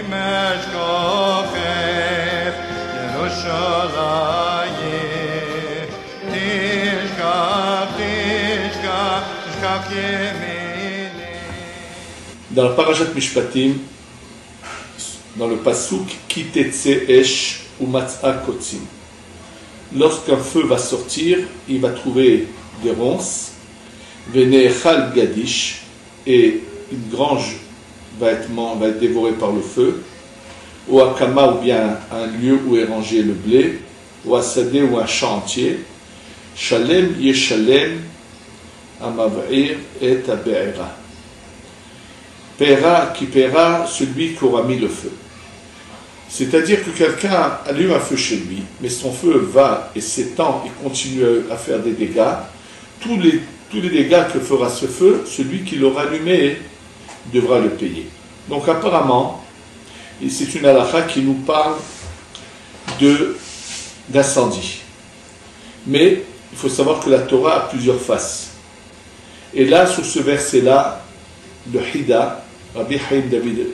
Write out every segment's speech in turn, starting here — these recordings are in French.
Dans le Parashat Mishpatim, dans le pasuk Ki tetze esh umatza kotzim, lorsqu'un feu va sortir, il va trouver des ronces, veneechal gadish, et une grange va être dévorée par le feu, ou akama, ou bien un lieu où est rangé le blé, ou asadé, ou un champ entier, shalem yeshalem amav'ir et abe'era. Paiera qui paiera celui qui aura mis le feu. C'est-à-dire que quelqu'un allume un feu chez lui, mais son feu va et s'étend et continue à faire des dégâts. Tous les dégâts que fera ce feu, celui qui l'aura allumé devra le payer. Donc apparemment, et c'est une halakha qui nous parle d'incendie. Mais il faut savoir que la Torah a plusieurs faces. Et là, sur ce verset-là, le Hida, Rabbi Haïm David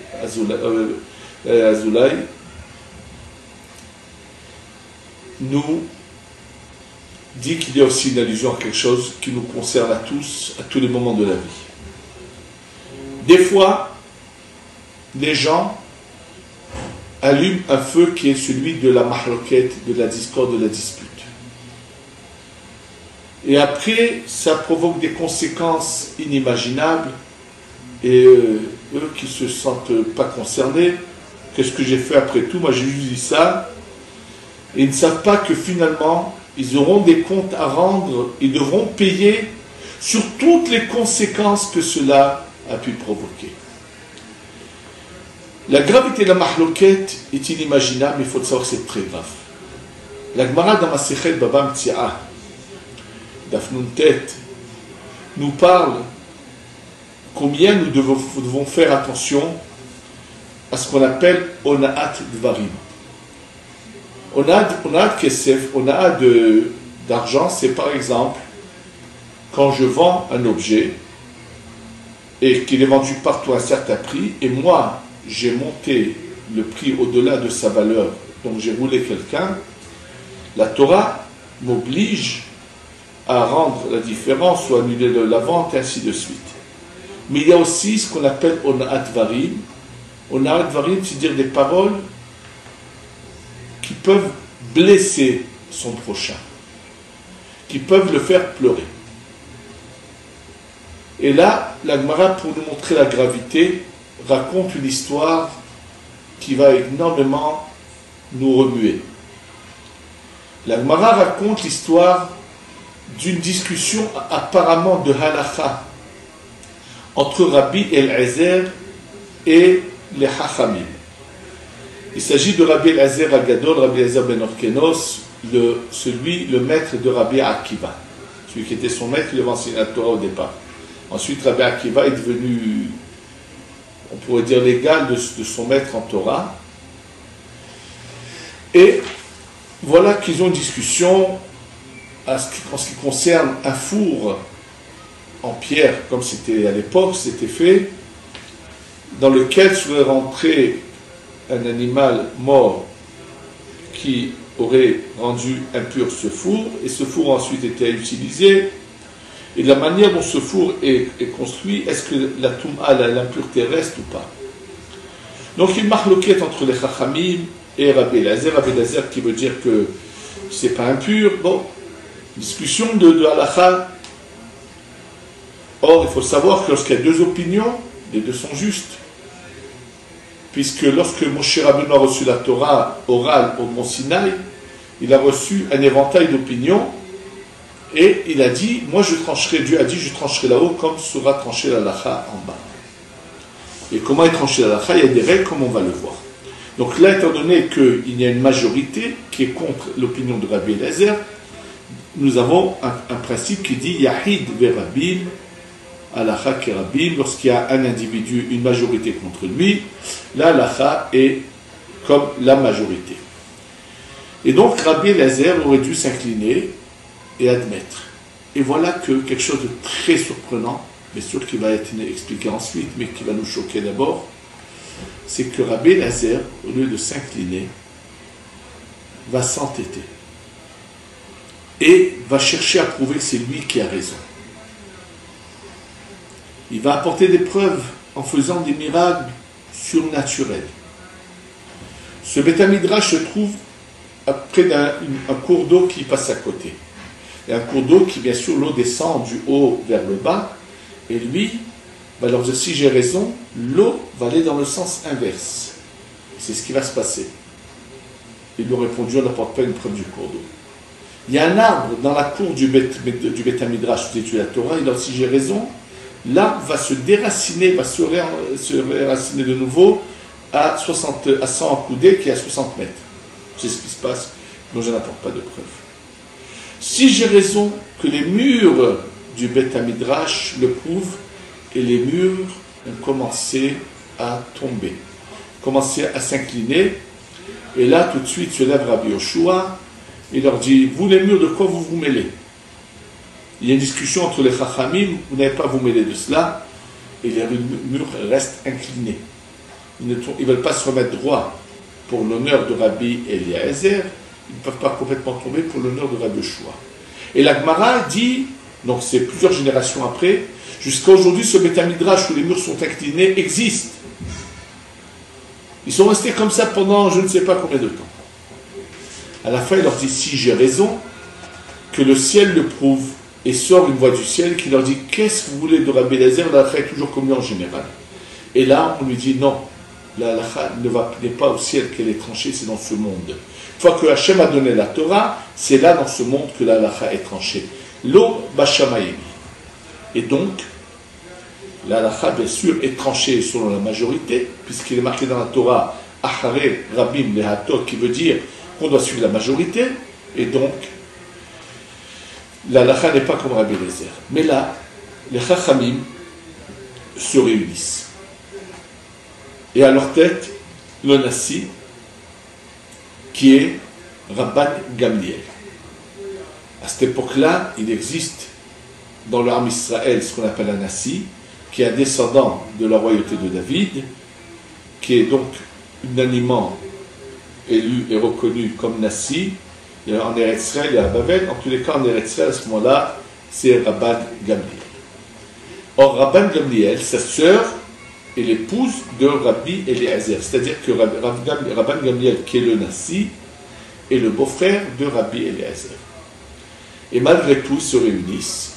Azoulay, nous dit qu'il y a aussi une allusion à quelque chose qui nous concerne à tous, à tous les moments de la vie. Des fois, les gens allument un feu qui est celui de la mahloket, de la discorde, de la dispute. Et après, ça provoque des conséquences inimaginables. Et eux qui se sentent pas concernés, qu'est-ce que j'ai fait après tout? Moi j'ai juste dit ça. Et ils ne savent pas que finalement, ils auront des comptes à rendre, ils devront payer sur toutes les conséquences que cela a pu provoquer. La gravité de la mahloket est inimaginable, mais il faut le savoir que c'est très grave. La Gemara dans Masechet Baba Metsiah, Daf Nun Tet, nous parle combien nous devons faire attention à ce qu'on appelle Ona'at Dvarim. Ona'at Kesef, Ona'at d'argent, c'est par exemple quand je vends un objet et qu'il est vendu partout à un certain prix, et moi j'ai monté le prix au-delà de sa valeur, donc j'ai roulé quelqu'un, la Torah m'oblige à rendre la différence ou annuler la vente et ainsi de suite. Mais il y a aussi ce qu'on appelle Ona'at Varim. Ona'at Varim, c'est dire des paroles qui peuvent blesser son prochain, qui peuvent le faire pleurer. Et là, la Gemara, pour nous montrer la gravité, raconte une histoire qui va énormément nous remuer. La Gemara raconte l'histoire d'une discussion apparemment de halakha entre Rabbi Eliezer et les Chachamim. Il s'agit de Rabbi Eliezer Agadol, Rabbi Eliezer ben Orkenos, le maître de Rabbi Akiva. Celui qui était son maître, il avait enseigné la Torah au départ. Ensuite, Rabbi Akiva est devenu, on pourrait dire, l'égal de son maître en Torah. Et voilà qu'ils ont une discussion en ce qui concerne un four en pierre, comme c'était à l'époque, c'était fait, dans lequel serait rentré un animal mort qui aurait rendu impur ce four, et ce four ensuite était utilisé. Et de la manière dont ce four est construit, est-ce que la touma, l'impureté reste ou pas? Donc il y a une marloquette entre les Chachamim et Rabbi Eliezer qui veut dire que c'est pas impur. Bon, discussion de halakha. Or, il faut savoir que lorsqu'il y a deux opinions, les deux sont justes. Puisque lorsque Moshe Rabbeinu a reçu la Torah orale au Mont Sinaï, il a reçu un éventail d'opinions et il a dit, moi je trancherai, Dieu a dit, je trancherai là-haut comme sera tranché la halakha en bas. Et comment est tranché la halakha? Il y a des règles comme on va le voir. Donc là, étant donné qu'il y a une majorité qui est contre l'opinion de Rabbi Eliezer, nous avons un principe qui dit Yahid verabim, halakha kerabim, lorsqu'il y a un individu, une majorité contre lui, la halakha est comme la majorité. Et donc Rabbi Eliezer aurait dû s'incliner et admettre. Et voilà que quelque chose de très surprenant, bien sûr qui va être expliqué ensuite, mais qui va nous choquer d'abord. c'est que Rabbi Eliezer, au lieu de s'incliner, va s'entêter et va chercher à prouver que c'est lui qui a raison. Il va apporter des preuves en faisant des miracles surnaturels. Ce Beth Midrash se trouve près d'un cours d'eau qui passe à côté. Et un cours d'eau qui, bien sûr, l'eau descend du haut vers le bas, et lui, alors si j'ai raison, l'eau va aller dans le sens inverse. C'est ce qui va se passer. Ils lui ont répondu, on n'apporte pas une preuve du cours d'eau. Il y a un arbre dans la cour du Beth Midrash, où étudie la Torah, et alors si j'ai raison, l'arbre va se déraciner, va se réraciner de nouveau à 100 coudées, qui est à 60 mètres. C'est ce qui se passe, mais je n'apporte pas de preuve. Si j'ai raison que les murs du Beth Midrash le prouvent, et les murs ont commencé à tomber, commencé à s'incliner, et là tout de suite se lève Rabbi Yoshua et leur dit, vous les murs, de quoi vous vous mêlez? Il y a une discussion entre les Chachamim, vous n'avez pas à vous mêler de cela, et les murs restent inclinés. Ils ne veulent pas se remettre droit pour l'honneur de Rabbi Eliezer, ils ne peuvent pas complètement tomber pour l'honneur de Rabbi Yoshua. Et la Gemara dit, donc c'est plusieurs générations après, jusqu'à aujourd'hui, ce Beth Midrash où les murs sont inclinés existe. Ils sont restés comme ça pendant je ne sais pas combien de temps. À la fin, il leur dit, si j'ai raison, que le ciel le prouve, et sort une voix du ciel qui leur dit, qu'est-ce que vous voulez de Rabbi Eliezer? La halakha est toujours comme lui en général. Et là, on lui dit, non, la halakha n'est pas au ciel qu'elle est tranchée, c'est dans ce monde. Une fois que Hachem a donné la Torah, c'est là dans ce monde que la halakha est tranchée. Lo bashamayim. Et donc, la halakha, bien sûr, est tranchée selon la majorité, puisqu'il est marqué dans la Torah, Achare Rabim Lehato, qui veut dire qu'on doit suivre la majorité, et donc, la halakha n'est pas comme Rabbi Eliezer. Mais là, les Chachamim se réunissent. Et à leur tête, le Nassi, qui est Rabban Gamliel. À cette époque-là, il existe dans l'armée Israël ce qu'on appelle un Nassi, qui est un descendant de la royauté de David, qui est donc unanimement élu et reconnu comme Nassi. Il y a en Eretz Israël, il y a à Babel. En tous les cas, en Eretz Israël, à ce moment-là, c'est Rabban Gamliel. Or, Rabban Gamliel, sa sœur, est l'épouse de Rabbi Eliezer. C'est-à-dire que Rabban Gamliel, qui est le Nassi, est le beau-frère de Rabbi Eliezer. Et malgré tout, ils se réunissent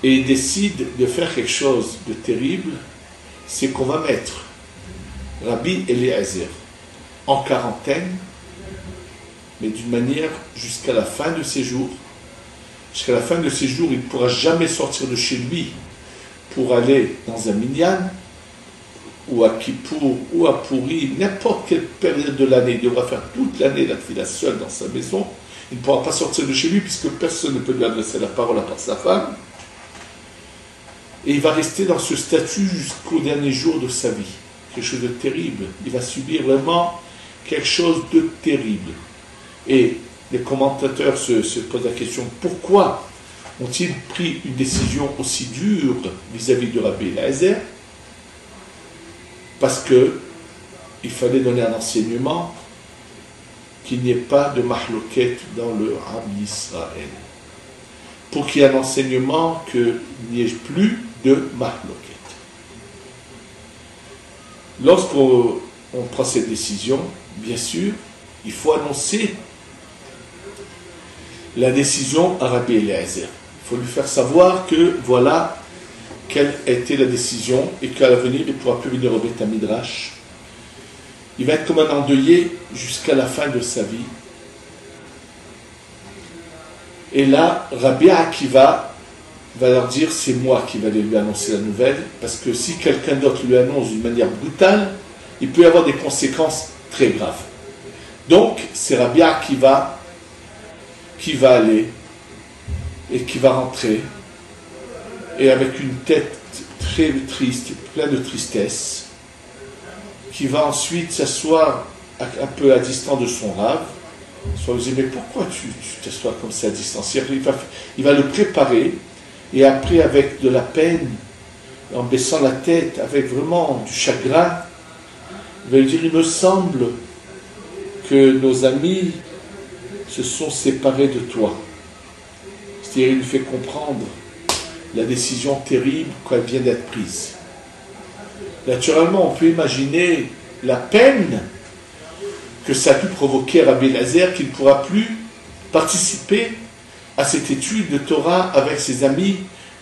et ils décident de faire quelque chose de terrible, c'est qu'on va mettre Rabbi Eliezer en quarantaine, mais d'une manière jusqu'à la fin de ses jours. Jusqu'à la fin de ses jours, il ne pourra jamais sortir de chez lui pour aller dans un minyan, ou à Kippour, ou à Pourri, n'importe quelle période de l'année. Il devra faire toute l'année la tefila seul dans sa maison. Il ne pourra pas sortir de chez lui puisque personne ne peut lui adresser la parole à part sa femme. Et il va rester dans ce statut jusqu'au dernier jour de sa vie. Quelque chose de terrible. Il va subir vraiment quelque chose de terrible. Et les commentateurs se posent la question, pourquoi ont-ils pris une décision aussi dure vis-à-vis de Rabbi Eliezer? Parce qu'il fallait donner un enseignement qu'il n'y ait pas de mahloket dans le Am Yisraël. Pour qu'il y ait un enseignement qu'il n'y ait plus de mahloket. Lorsqu'on prend cette décision, bien sûr, il faut annoncer la décision à Rabbi Eliezer. Il faut lui faire savoir que voilà quelle était la décision et qu'à l'avenir il ne pourra plus venir au Beth Midrash. Il va être comme un endeuillé jusqu'à la fin de sa vie. Et là, Rabbi Akiva va leur dire, c'est moi qui vais aller lui annoncer la nouvelle, parce que si quelqu'un d'autre lui annonce d'une manière brutale, il peut y avoir des conséquences très graves. Donc, c'est Rabbi Akiva qui va aller et qui va rentrer, et avec une tête très triste, pleine de tristesse, qui va ensuite s'asseoir un peu à distance de son rave. Soit vous dites, mais pourquoi tu t'assois comme ça à distance? Il va le préparer, et après, avec de la peine, en baissant la tête, avec vraiment du chagrin, Il va lui dire, il me semble que nos amis se sont séparés de toi. C'est-à-dire, il lui fait comprendre la décision terrible qu'elle vient d'être prise. Naturellement, on peut imaginer la peine que ça a pu provoquer à Rabbi Eliezer, qu'il ne pourra plus participer à cette étude de Torah avec ses amis,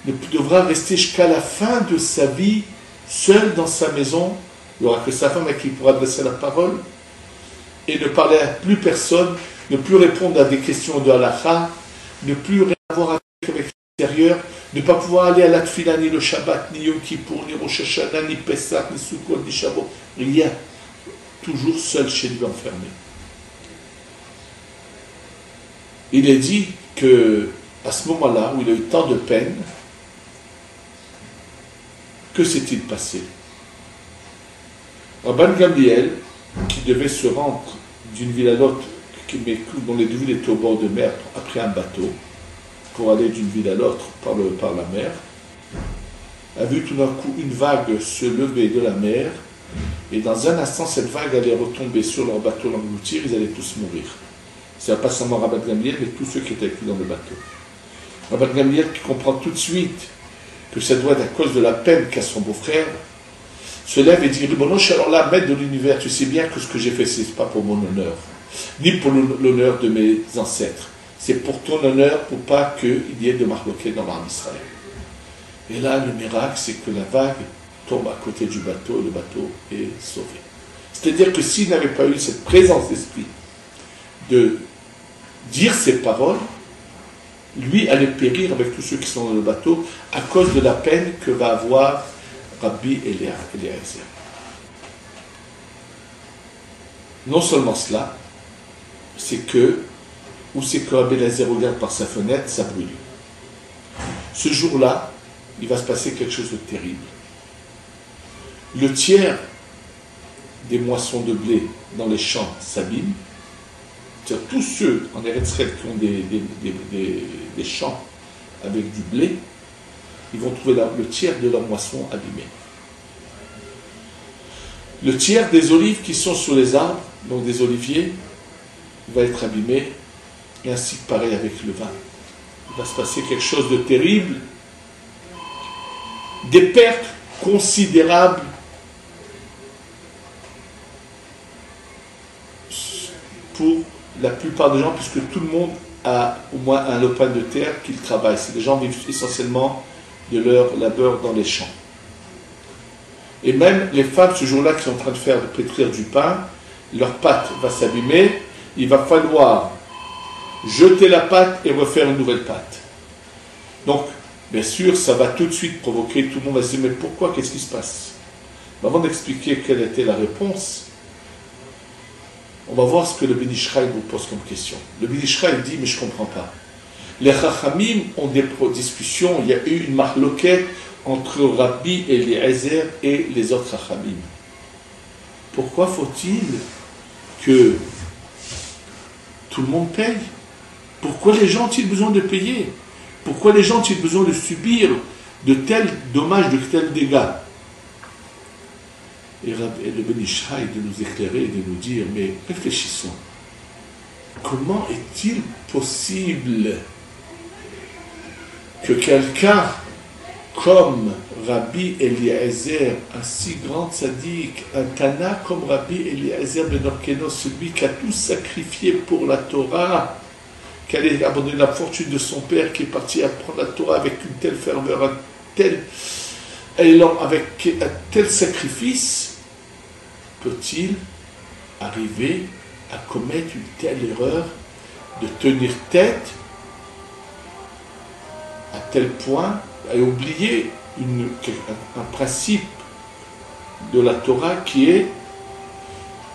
ne devra rester jusqu'à la fin de sa vie seul dans sa maison. Il n'y aura que sa femme à qui il pourra adresser la parole et ne parler à plus personne, ne plus répondre à des questions de halakha, ne plus rien avoir avec l'extérieur, ne pas pouvoir aller à la tfila, ni le Shabbat, ni Yom Kippour, ni Rosh Hashanah, ni Pesach, ni Sukkot, ni Shavuot, rien. Toujours seul chez lui enfermé. Il est dit que à ce moment-là, où il a eu tant de peine, que s'est-il passé? Rabban Gamliel, qui devait se rendre d'une ville à l'autre, dont les deux villes étaient au bord de mer, a pris un bateau pour aller d'une ville à l'autre par la mer, a vu tout d'un coup une vague se lever de la mer, et dans un instant, cette vague allait retomber sur leur bateau, l'engloutir, ils allaient tous mourir. C'est pas seulement Rabban Gamliel, mais tous ceux qui étaient avec lui dans le bateau. Rabban Gamliel, qui comprend tout de suite que ça doit être à cause de la peine qu'a son beau-frère, se lève et dit, bon non, je suis alors là, maître de l'univers, tu sais bien que ce que j'ai fait, c'est pas pour mon honneur, ni pour l'honneur de mes ancêtres, c'est pour ton honneur, pour pas qu'il y ait de marloquet dans l'armée d'Israël. Et là, le miracle, c'est que la vague tombe à côté du bateau, et le bateau est sauvé. C'est-à-dire que s'il n'avait pas eu cette présence d'esprit de dire ces paroles, lui allait périr avec tous ceux qui sont dans le bateau à cause de la peine que va avoir Rabbi Eliezer. Non seulement cela, c'est que, où c'est que Rabbi Eliezer regarde par sa fenêtre, ça brûle. Ce jour-là, il va se passer quelque chose de terrible. Le tiers des moissons de blé dans les champs s'abîment. C'est-à-dire tous ceux en Eretz Israël qui ont des champs avec du blé, ils vont trouver le tiers de leur moisson abîmée. Le tiers des olives qui sont sur les arbres, donc des oliviers, va être abîmé, et ainsi que pareil avec le vin. Il va se passer quelque chose de terrible, des pertes considérables pour la plupart des gens, puisque tout le monde a au moins un lopin de terre qu'ils travaillent. Les gens vivent essentiellement de leur labeur dans les champs. Et même les femmes, ce jour-là, qui sont en train de pétrir du pain, leur pâte va s'abîmer, il va falloir jeter la pâte et refaire une nouvelle pâte. Donc, bien sûr, ça va tout de suite provoquer, tout le monde va se dire, mais pourquoi, qu'est-ce qui se passe? Avant d'expliquer quelle était la réponse, on va voir ce que le Ben Ish Chai vous pose comme question. Le Ben Ish Chai dit, mais je ne comprends pas. Les Chachamim ont des discussions, il y a eu une marloquette entre Rabbi Eliezer et les autres Chachamim. Pourquoi faut-il que tout le monde paye? Pourquoi les gens ont-ils besoin de payer? Pourquoi les gens ont-ils besoin de subir de tels dommages, de tels dégâts? Et le Ben Ish Chai de nous éclairer et de nous dire, mais réfléchissons. Comment est-il possible que quelqu'un comme Rabbi Eliezer, un si grand tzaddik, un Tana comme Rabbi Eliezer ben Orkeno, celui qui a tout sacrifié pour la Torah, qui allait abandonner la fortune de son père, qui est parti apprendre la Torah avec une telle ferveur, un tel élan, avec un tel sacrifice, peut-il arriver à commettre une telle erreur de tenir tête à tel point à oublier un principe de la Torah qui est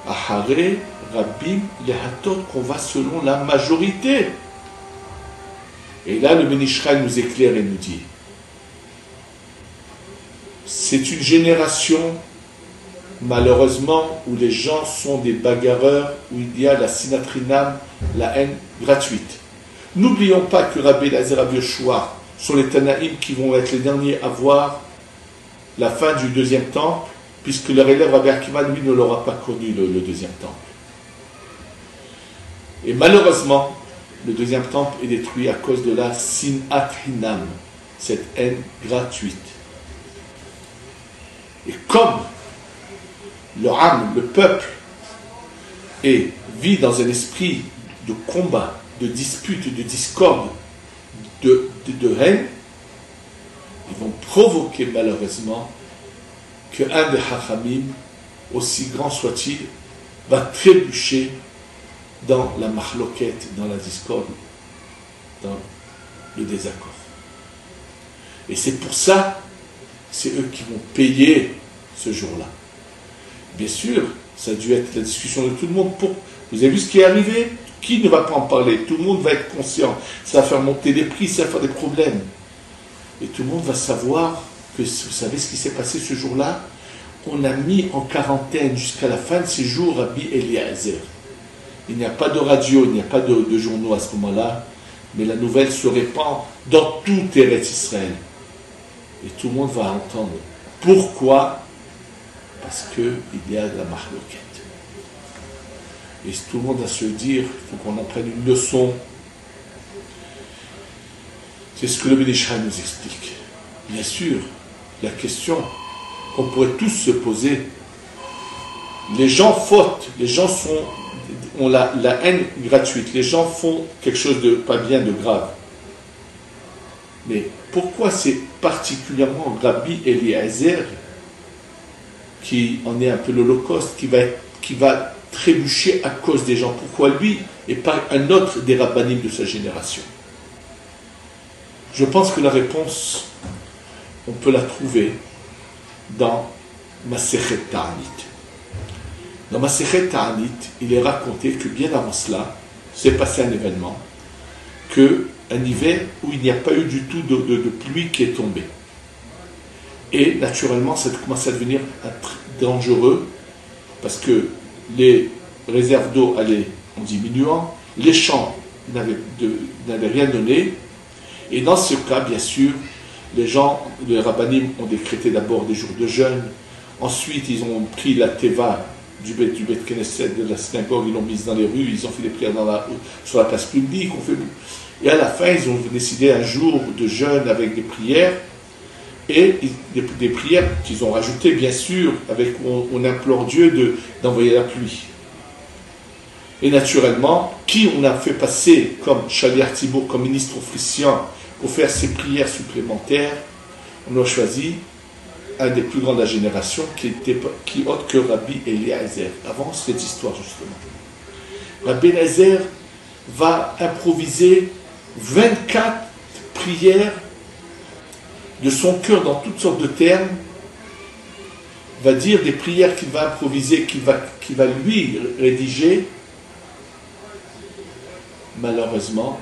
Ahare Rabbim Lehatot, qu'on va selon la majorité. Et là, le Ben Ish Chai nous éclaire et nous dit, c'est une génération, malheureusement, où les gens sont des bagarreurs, où il y a la sinatrinam, la haine gratuite. N'oublions pas que Rabbi Eliezer, Rabbi Yoshua sont les Tanaïm qui vont être les derniers à voir la fin du deuxième temple puisque leur élève Rabbi Akiva, lui, ne l'aura pas connu, le deuxième temple. Et malheureusement, le deuxième temple est détruit à cause de la sinat hinam, cette haine gratuite. Et comme le peuple, vit dans un esprit de combat, de dispute, de discorde, de haine, ils vont provoquer malheureusement qu'un des Chachamim, aussi grand soit-il, va trébucher dans la mahloquette, dans la discorde, dans le désaccord. Et c'est pour ça, c'est eux qui vont payer ce jour-là. Bien sûr, ça a dû être la discussion de tout le monde. Vous avez vu ce qui est arrivé? Qui ne va pas en parler? Tout le monde va être conscient. Ça va faire monter les prix, ça va faire des problèmes. Et tout le monde va savoir que, vous savez ce qui s'est passé ce jour-là? On a mis en quarantaine jusqu'à la fin de ces jours Rabbi Eliezer. Il n'y a pas de radio, il n'y a pas de journaux à ce moment-là, mais la nouvelle se répand dans tout Eretz Israël. Et tout le monde va entendre. Pourquoi? Parce qu'il y a de la mahloquette. Et tout le monde va se dire, il faut qu'on en prenne une leçon. C'est ce que le Ben Ish Chai nous explique. Bien sûr, la question qu'on pourrait tous se poser, les gens fautent, les gens ont la haine gratuite, les gens font quelque chose de pas bien, de grave. Mais pourquoi c'est particulièrement Rabbi Eliezer qui en est un peu l'Holocauste, qui va trébucher à cause des gens? Pourquoi lui et pas un autre des rabbanim de sa génération? Je pense que la réponse, on peut la trouver dans Masechet Ta'anit. Dans Masechet Ta'anit, il est raconté que bien avant cela, s'est passé un événement, un hiver où il n'y a pas eu du tout de pluie qui est tombée. Et naturellement, ça commence à devenir dangereux, parce que les réserves d'eau allaient en diminuant, les champs n'avaient rien donné, et dans ce cas, bien sûr, les rabbanim ont décrété d'abord des jours de jeûne, ensuite ils ont pris la teva du Bet Knesset, de la synagogue, ils l'ont mise dans les rues, ils ont fait des prières sur la place publique, et à la fin ils ont décidé un jour de jeûne avec des prières, et des prières qu'ils ont rajoutées bien sûr, où on implore Dieu d'envoyer la pluie. Et naturellement, qui on a fait passer comme Shaliach Tzibour, comme ministre officiant, pour faire ces prières supplémentaires? On a choisi un des plus grands de la génération, qui autre que Rabbi Eliezer. Avant cette histoire justement. Rabbi Eliezer va improviser 24 prières de son cœur dans toutes sortes de termes, va dire des prières qu'il va improviser, qu'il va lui rédiger. Malheureusement,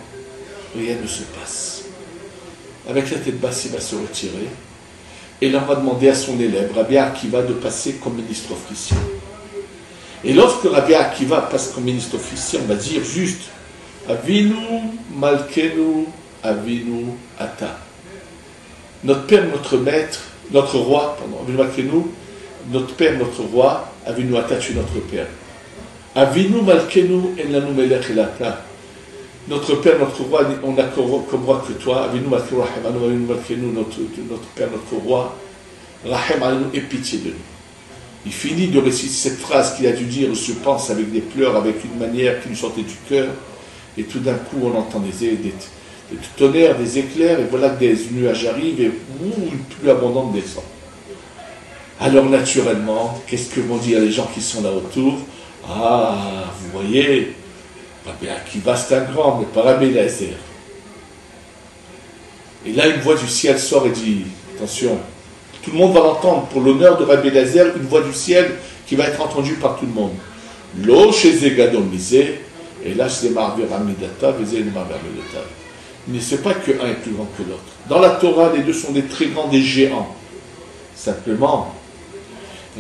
rien ne se passe. Avec la tête basse, il va se retirer. Et là, on va demander à son élève, Rabbi Akiva, de passer comme ministre officiel. Et lorsque Rabbi Akiva passe comme ministre officiel, on va dire juste Avinu Malkenu Avinu Ata. Notre Père, notre Maître, notre Roi, Avinu Malkenu, notre Père, notre Roi, Avinu Ata, tu es notre Père. Avinu Malkenu Enlanu Melech Elata. Notre Père, notre Roi, on n'a comme roi que toi. Avinu Malkenu Rahem Anu, Avinu Malkenu, notre Père, notre Roi, Rahem Anu, aie pitié de nous. Il finit de réciter cette phrase qu'il a dû dire, je pense, avec des pleurs, avec une manière qui lui sortait du cœur, et tout d'un coup on entend des tonnerres, des éclairs, et voilà que des nuages arrivent, et une pluie abondante descend. Alors naturellement, qu'est-ce que vont dire les gens qui sont là autour? Ah, vous voyez, Rabbi Akiva c'est un grand, mais pas Rabbi Eliezer. Et là une voix du ciel sort et dit, attention, tout le monde va l'entendre, pour l'honneur de Rabbi Eliezer, une voix du ciel qui va être entendue par tout le monde. Lo chez Gadol misé, et là c'est Marver Amidata, Vezé Marver Amidata. Il ne sait pas qu'un est plus grand que l'autre. Dans la Torah, les deux sont des très grands, des géants. Simplement,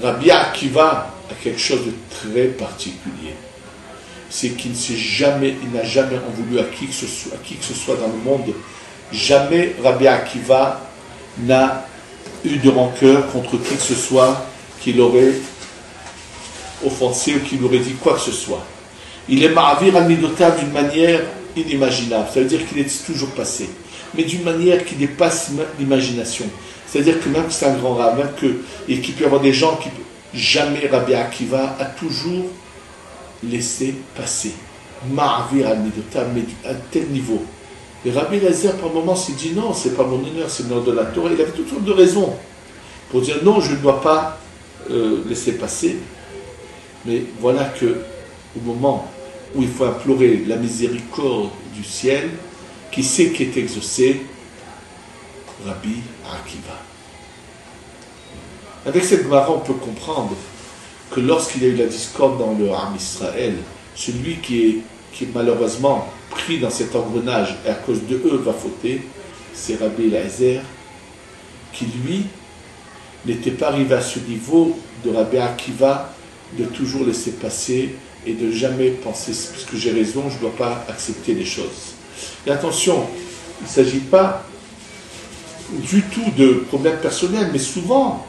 Rabbi Akiva a quelque chose de très particulier. C'est qu'il n'a jamais en voulu à qui que ce soit dans le monde. Jamais Rabbi Akiva n'a eu de rancœur contre qui que ce soit qu'il aurait offensé ou qu'il aurait dit quoi que ce soit. Il est ma'avir al-midotav d'une manière inimaginable. Ça veut dire qu'il est toujours passé. Mais d'une manière qui dépasse l'imagination. C'est-à-dire que même que c'est un grand rab, et qu'il peut y avoir des gens qui... Jamais Rabbi Akiva a toujours laissé passer. Ma'avir al-midotav, mais à un tel niveau. Et Rabbi Eliezer, par moments, s'est dit non, c'est pas mon honneur, c'est l'honneur de la Torah. Il avait toutes sortes de raisons pour dire non, je ne dois pas laisser passer. Mais voilà que au moment où il faut implorer la miséricorde du ciel, qui sait qui est exaucé, Rabbi Akiva. Avec cette Gemara, on peut comprendre que lorsqu'il y a eu la discorde dans le Ham Israël, celui qui est malheureusement pris dans cet engrenage et à cause de eux va fauter, c'est Rabbi Eliezer, qui lui n'était pas arrivé à ce niveau de Rabbi Akiva de toujours laisser passer et de jamais penser, puisque j'ai raison, je ne dois pas accepter les choses. Et attention, il ne s'agit pas du tout de problèmes personnels, mais souvent,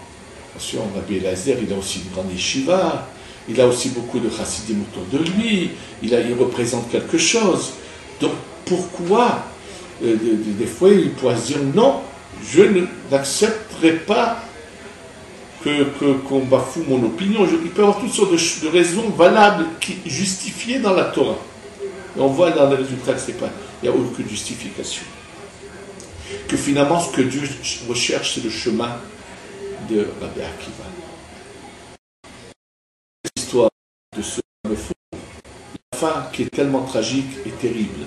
attention, Rabbi Eliezer, il a aussi une grande yeshiva, il a aussi beaucoup de chassidim autour de lui, il représente quelque chose. Donc pourquoi, des fois, il pourrait se dire non, je n'accepterai pas qu'on bafoue mon opinion. Il peut y avoir toutes sortes de raisons valables, justifiées dans la Torah. Et on voit dans les résultats que il n'y a aucune justification. Que finalement, ce que Dieu recherche, c'est le chemin de Rabbi Akiva. L'histoire de ce fou, la fin qui est tellement tragique et terrible.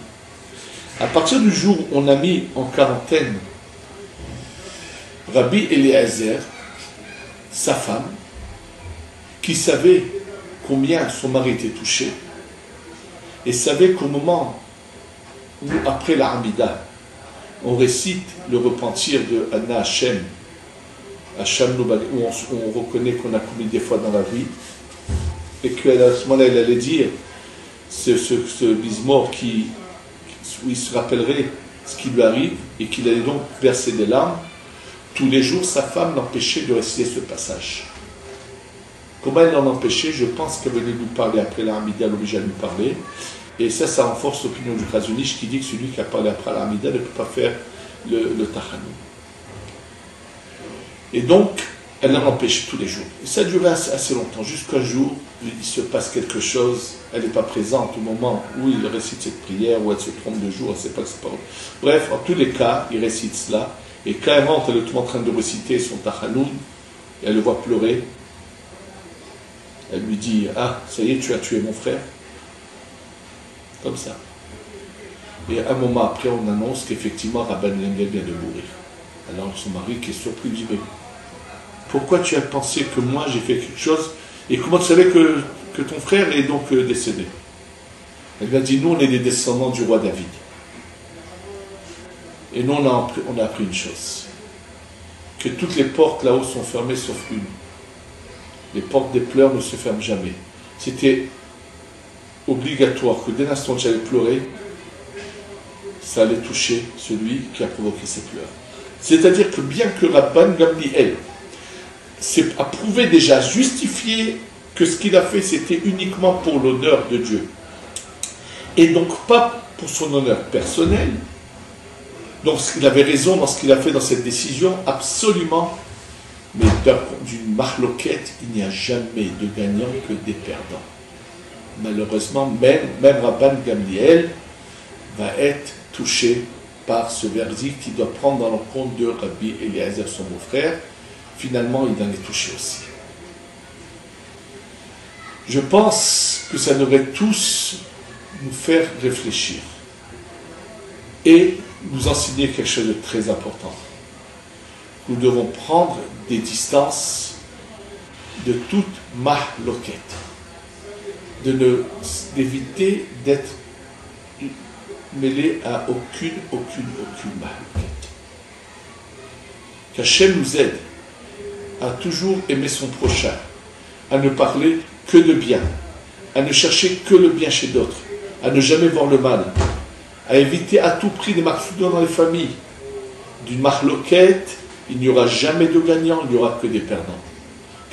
À partir du jour où on a mis en quarantaine Rabbi Eliezer, sa femme, qui savait combien son mari était touché, et savait qu'au moment où, après la Hamida, on récite le repentir de Anna Hashem, où on reconnaît qu'on a commis des fois dans la vie, et qu'à ce moment-là, elle allait dire ce bismor où il se rappellerait ce qui lui arrive, et qu'il allait donc verser des larmes. Tous les jours, sa femme l'empêchait de réciter ce passage. Comment elle l'en empêchait? Je pense qu'elle venait nous parler après la Hamida, elle l'obligeait à nous parler. Et ça renforce l'opinion du Khazon-Ish qui dit que celui qui a parlé après la Hamida ne peut pas faire le Tachanoun. Et donc, elle l'en empêchait tous les jours. Et ça a duré assez longtemps, jusqu'un jour, il se passe quelque chose, elle n'est pas présente au moment où il récite cette prière, où elle se trompe de jour, elle ne sait pas que c'est pas. Bref, en tous les cas, il récite cela. Et quand elle rentre, elle est tout en train de réciter son Tachanoun, et elle le voit pleurer. Elle lui dit, ah, ça y est, tu as tué mon frère. Comme ça. Et un moment après, on annonce qu'effectivement, Rabban Lengel vient de mourir. Alors son mari, qui est surpris, lui dit, mais pourquoi tu as pensé que moi j'ai fait quelque chose, et comment tu savais que ton frère est donc décédé? Elle lui a dit, nous on est des descendants du roi David. Et nous, on a appris une chose, que toutes les portes là-haut sont fermées sauf une. Les portes des pleurs ne se ferment jamais. C'était obligatoire que dès l'instant où j'allais pleurer, ça allait toucher celui qui a provoqué ces pleurs. C'est-à-dire que bien que Rabban Gamliel a prouvé déjà, justifié que ce qu'il a fait, c'était uniquement pour l'honneur de Dieu. Et donc pas pour son honneur personnel. Donc il avait raison dans ce qu'il a fait dans cette décision, absolument. Mais d'une marloquette, il n'y a jamais de gagnant que des perdants. Malheureusement, même Rabban Gamliel va être touché par ce verdict qu'il doit prendre dans le compte de Rabbi Eliezer, son beau-frère. Finalement, il en est touché aussi. Je pense que ça devrait tous nous faire réfléchir et nous enseigner quelque chose de très important. Nous devons prendre des distances de toute mahloquette, d'éviter d'être mêlé à aucune mahloquette. Qu'Hachem nous aide à toujours aimer son prochain, à ne parler que de bien, à ne chercher que le bien chez d'autres, à ne jamais voir le mal, à éviter à tout prix des maksoudas dans les familles. D'une mahloquette, il n'y aura jamais de gagnant, il n'y aura que des perdants.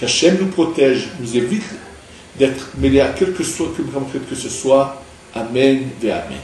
qu'Hachem nous protège, nous évite d'être mêlés à quelque chose que ce soit. Amen et Amen.